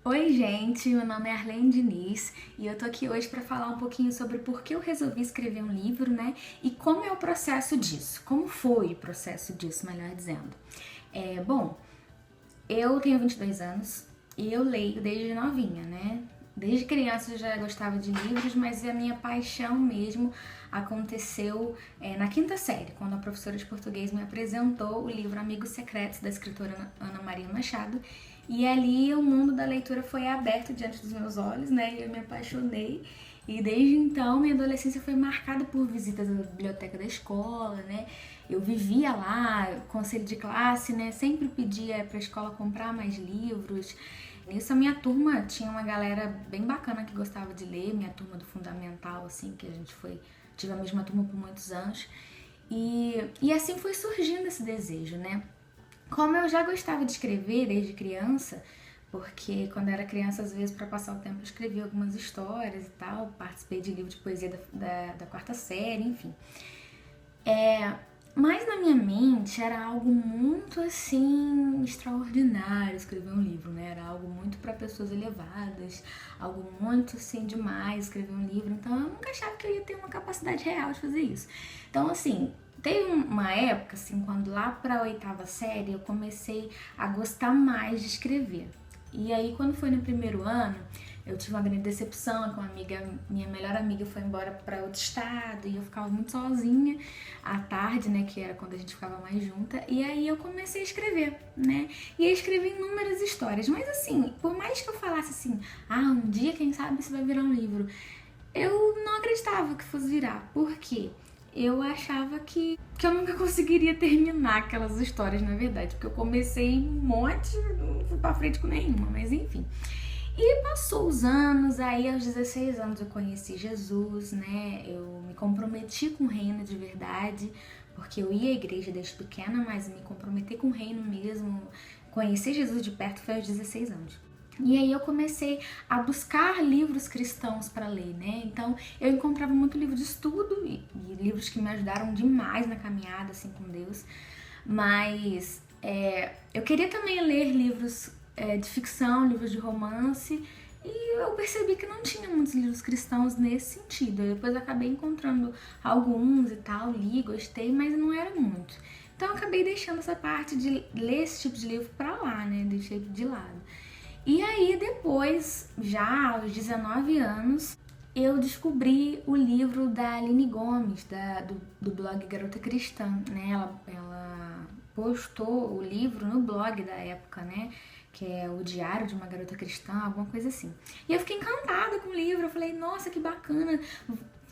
Oi, gente, meu nome é Arlene Diniz e eu tô aqui hoje para falar um pouquinho sobre por que eu resolvi escrever um livro, né? E como é o processo disso, como foi o processo disso, melhor dizendo. Bom, eu tenho 22 anos e eu leio desde novinha, né? Desde criança eu já gostava de livros, mas a minha paixão mesmo aconteceu na quinta série, quando a professora de português me apresentou o livro Amigos Secretos, da escritora Ana Maria Machado. E ali o mundo da leitura foi aberto diante dos meus olhos, né? E eu me apaixonei. E desde então, minha adolescência foi marcada por visitas à biblioteca da escola, né? Eu vivia lá, conselho de classe, né? Sempre pedia para a escola comprar mais livros. Nisso a minha turma tinha uma galera bem bacana que gostava de ler, minha turma do fundamental, assim, que a gente foi, tive a mesma turma por muitos anos. E assim foi surgindo esse desejo, né? Como eu já gostava de escrever desde criança, porque quando eu era criança, às vezes, para passar o tempo, eu escrevia algumas histórias e tal, participei de livro de poesia da quarta série, enfim. É, mas na minha mente era algo muito assim extraordinário escrever um livro, né? Era algo muito para pessoas elevadas, algo muito assim demais escrever um livro. Então eu nunca achava que eu ia ter uma capacidade real de fazer isso. Então assim, teve uma época assim, quando lá para a oitava série eu comecei a gostar mais de escrever. E aí, quando foi no primeiro ano, eu tive uma grande decepção, que uma amiga, minha melhor amiga foi embora para outro estado e eu ficava muito sozinha à tarde, né, que era quando a gente ficava mais junta. E aí eu comecei a escrever, né? E eu escrevi inúmeras histórias, mas assim, por mais que eu falasse assim, um dia quem sabe isso vai virar um livro, eu não acreditava que fosse virar. Por quê? Eu achava que eu nunca conseguiria terminar aquelas histórias, na verdade, porque eu comecei um monte, não fui pra frente com nenhuma, mas enfim. E passou os anos, aí aos 16 anos eu conheci Jesus, né? Eu me comprometi com o reino de verdade, porque eu ia à igreja desde pequena, mas me comprometer com o reino mesmo, conhecer Jesus de perto foi aos 16 anos. E aí eu comecei a buscar livros cristãos para ler, né? Então eu encontrava muito livro de estudo e livros que me ajudaram demais na caminhada assim com Deus. Mas eu queria também ler livros de ficção, livros de romance, e eu percebi que não tinha muitos livros cristãos nesse sentido. Eu depois acabei encontrando alguns e tal, li, gostei, mas não era muito. Então eu acabei deixando essa parte de ler esse tipo de livro pra lá, né? Deixei de lado. E aí depois, já aos 19 anos, eu descobri o livro da Aline Gomes, do blog Garota Cristã, né? Ela postou o livro no blog da época, né? Que é o Diário de uma Garota Cristã, alguma coisa assim. E eu fiquei encantada com o livro, eu falei, nossa, que bacana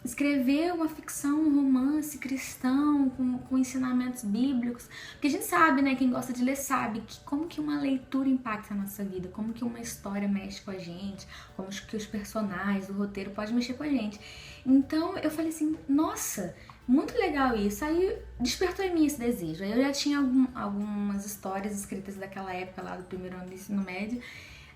escrever uma ficção, um romance cristão com ensinamentos bíblicos, porque a gente sabe, né, quem gosta de ler sabe que como que uma leitura impacta a nossa vida, como que uma história mexe com a gente, como que os personagens, o roteiro pode mexer com a gente. Então eu falei assim, nossa, muito legal isso. Aí despertou em mim esse desejo. Aí eu já tinha algumas histórias escritas daquela época lá do primeiro ano do ensino médio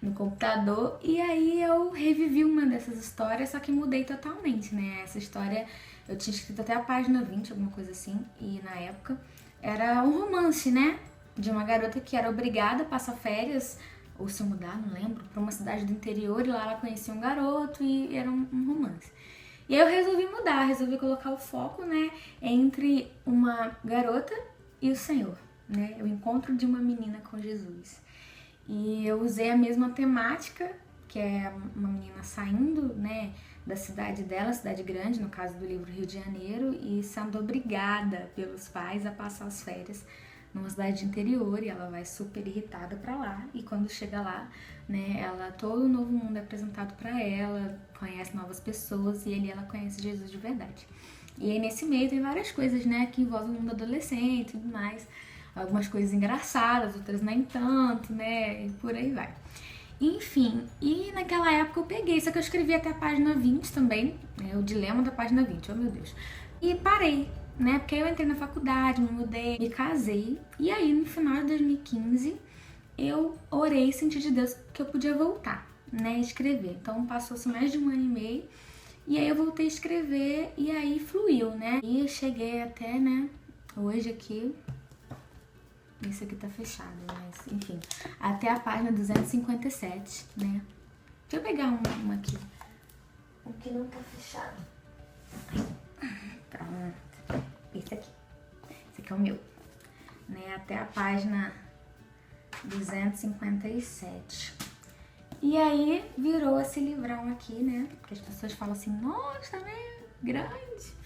no computador, e aí eu revivi uma dessas histórias, só que mudei totalmente, né? Essa história eu tinha escrito até a página 20, alguma coisa assim, e na época era um romance, né? De uma garota que era obrigada a passar férias, ou se mudar, não lembro, pra uma cidade do interior, e lá ela conhecia um garoto e era um romance. E aí eu resolvi mudar, resolvi colocar o foco, né, entre uma garota e o Senhor, né? O encontro de uma menina com Jesus. E eu usei a mesma temática, que é uma menina saindo, né, da cidade dela, cidade grande, no caso do livro Rio de Janeiro, e sendo obrigada pelos pais a passar as férias numa cidade de interior, e ela vai super irritada pra lá, e quando chega lá, né, todo um novo mundo é apresentado pra ela, conhece novas pessoas, e ali ela conhece Jesus de verdade. E aí nesse meio tem várias coisas, né, que envolvem o mundo adolescente e tudo mais, algumas coisas engraçadas, outras nem tanto, né, e por aí vai. Enfim, e naquela época eu peguei, só que eu escrevi até a página 20 também, né, o dilema da página 20, oh meu Deus. E parei, né, porque aí eu entrei na faculdade, me mudei, me casei, e aí no final de 2015 eu orei e senti de Deus que eu podia voltar, né, a escrever. Então passou-se mais de um ano e meio, e aí eu voltei a escrever, e aí fluiu, né, e eu cheguei até, né, hoje aqui, Esse aqui tá fechado, mas enfim. Até a página 257, né? Deixa eu pegar uma aqui. O que não tá fechado. Pronto. Esse aqui. Esse aqui é o meu. Né? Até a página 257. E aí virou esse livrão aqui, né? Porque as pessoas falam assim, nossa, né? Grande.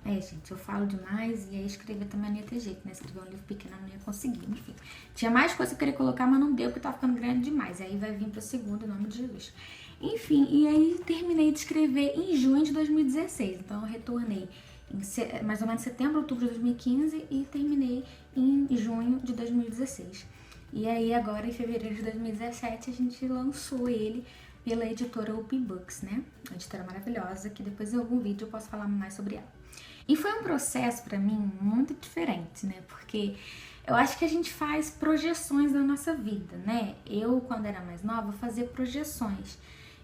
Gente, eu falo demais e aí escrever também não ia ter jeito, né? Escrever um livro pequeno não ia conseguir, enfim. Tinha mais coisa que eu queria colocar, mas não deu porque tava ficando grande demais. Aí vai vir pro segundo, em nome de Jesus. Enfim, e aí terminei de escrever em junho de 2016. Então eu retornei em mais ou menos setembro, outubro de 2015 e terminei em junho de 2016. E aí agora em fevereiro de 2017 a gente lançou ele pela editora UP Books, né? Uma editora maravilhosa, que depois em algum vídeo eu posso falar mais sobre ela. E foi um processo pra mim muito diferente, né? Porque eu acho que a gente faz projeções da nossa vida, né? Eu, quando era mais nova, fazia projeções.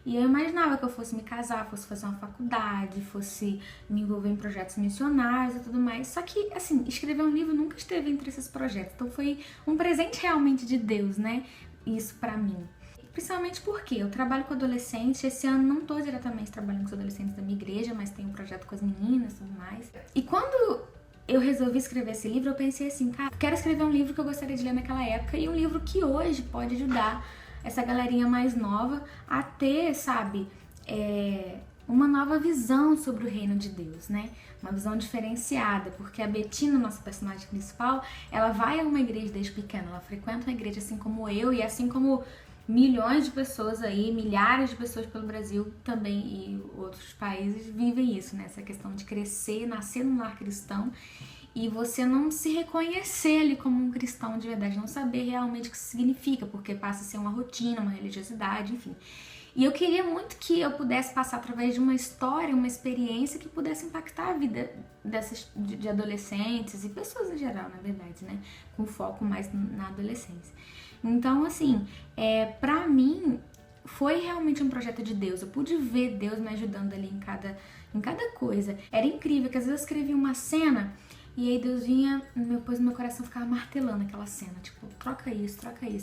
E eu imaginava que eu fosse me casar, fosse fazer uma faculdade, fosse me envolver em projetos missionários e tudo mais. Só que, assim, escrever um livro nunca esteve entre esses projetos. Então foi um presente realmente de Deus, né? Isso pra mim. Principalmente porque eu trabalho com adolescentes. Esse ano não tô diretamente trabalhando com os adolescentes da minha igreja, mas tenho um projeto com as meninas e tudo mais. E quando eu resolvi escrever esse livro, eu pensei assim, cara, quero escrever um livro que eu gostaria de ler naquela época e um livro que hoje pode ajudar essa galerinha mais nova a ter, sabe, uma nova visão sobre o reino de Deus, né? Uma visão diferenciada, porque a Betina, nossa personagem principal, ela vai a uma igreja desde pequena, ela frequenta uma igreja assim como eu e assim como milhões de pessoas aí, milhares de pessoas pelo Brasil também e outros países vivem isso, né? Essa questão de crescer, nascer num lar cristão e você não se reconhecer ali como um cristão de verdade, não saber realmente o que isso significa, porque passa a ser uma rotina, uma religiosidade, enfim. E eu queria muito que eu pudesse passar através de uma história, uma experiência que pudesse impactar a vida de adolescentes e pessoas em geral, na verdade, né? Com foco mais na adolescência. Então, assim, pra mim, foi realmente um projeto de Deus. Eu pude ver Deus me ajudando ali em cada coisa. Era incrível, que às vezes eu escrevia uma cena e aí Deus vinha, depois meu coração ficava martelando aquela cena. Tipo, troca isso,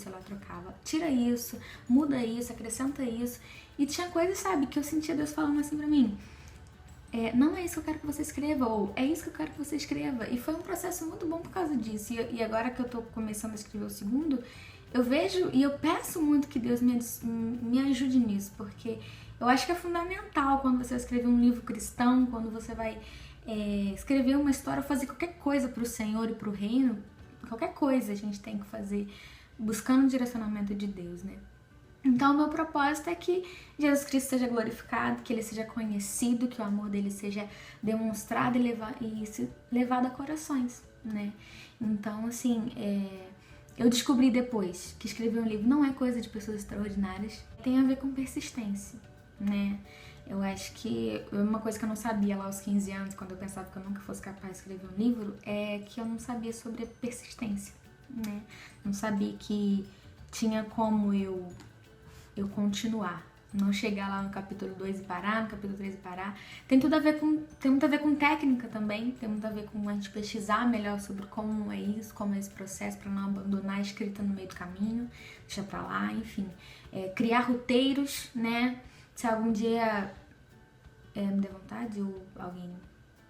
ela trocava. Tira isso, muda isso, acrescenta isso. E tinha coisas, sabe, que eu sentia Deus falando assim pra mim. Não é isso que eu quero que você escreva, ou é isso que eu quero que você escreva. E foi um processo muito bom por causa disso. E agora que eu tô começando a escrever o segundo, eu vejo e eu peço muito que Deus me ajude nisso, porque eu acho que é fundamental quando você vai escrever um livro cristão, quando você vai escrever uma história, fazer qualquer coisa pro Senhor e pro reino, qualquer coisa a gente tem que fazer buscando o direcionamento de Deus, né? Então, o meu propósito é que Jesus Cristo seja glorificado, que ele seja conhecido, que o amor dele seja demonstrado e levado a corações, né? Então, assim, eu descobri depois que escrever um livro não é coisa de pessoas extraordinárias, tem a ver com persistência, né? Eu acho que uma coisa que eu não sabia lá aos 15 anos, quando eu pensava que eu nunca fosse capaz de escrever um livro, é que eu não sabia sobre a persistência, né? Não sabia que tinha como eu continuar, não chegar lá no capítulo 2 e parar, no capítulo 3 e parar. Tem muito a ver com técnica também, tem muito a ver com a gente pesquisar melhor sobre como é isso, como é esse processo, para não abandonar a escrita no meio do caminho, deixar pra lá, enfim. Criar roteiros, né? Se algum dia me der vontade ou alguém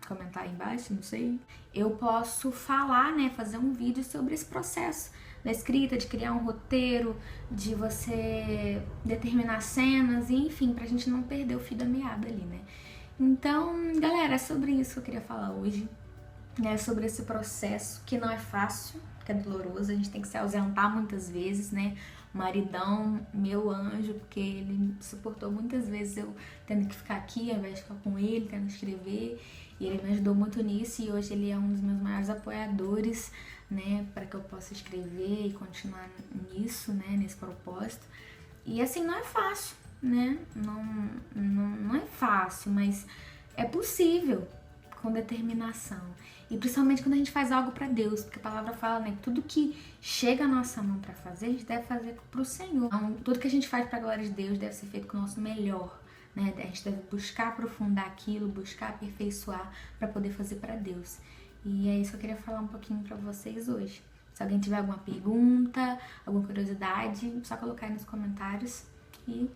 comentar aí embaixo, não sei, eu posso falar, né, fazer um vídeo sobre esse processo da escrita, de criar um roteiro, de você determinar cenas, e enfim, pra gente não perder o fio da meada ali, né. Então, galera, é sobre isso que eu queria falar hoje, né, sobre esse processo que não é fácil, que é doloroso, a gente tem que se ausentar muitas vezes, né. Maridão, meu anjo, porque ele suportou muitas vezes eu tendo que ficar aqui ao invés de ficar com ele, tendo que escrever, e ele me ajudou muito nisso e hoje ele é um dos meus maiores apoiadores, né, para que eu possa escrever e continuar nisso, né, nesse propósito. E assim, não é fácil, né, não é fácil, mas é possível com determinação. E principalmente quando a gente faz algo pra Deus, porque a palavra fala, né, que tudo que chega à nossa mão pra fazer, a gente deve fazer pro Senhor. Então, tudo que a gente faz pra glória de Deus deve ser feito com o nosso melhor, né? A gente deve buscar aprofundar aquilo, buscar aperfeiçoar pra poder fazer pra Deus. E é isso que eu queria falar um pouquinho pra vocês hoje. Se alguém tiver alguma pergunta, alguma curiosidade, só colocar aí nos comentários e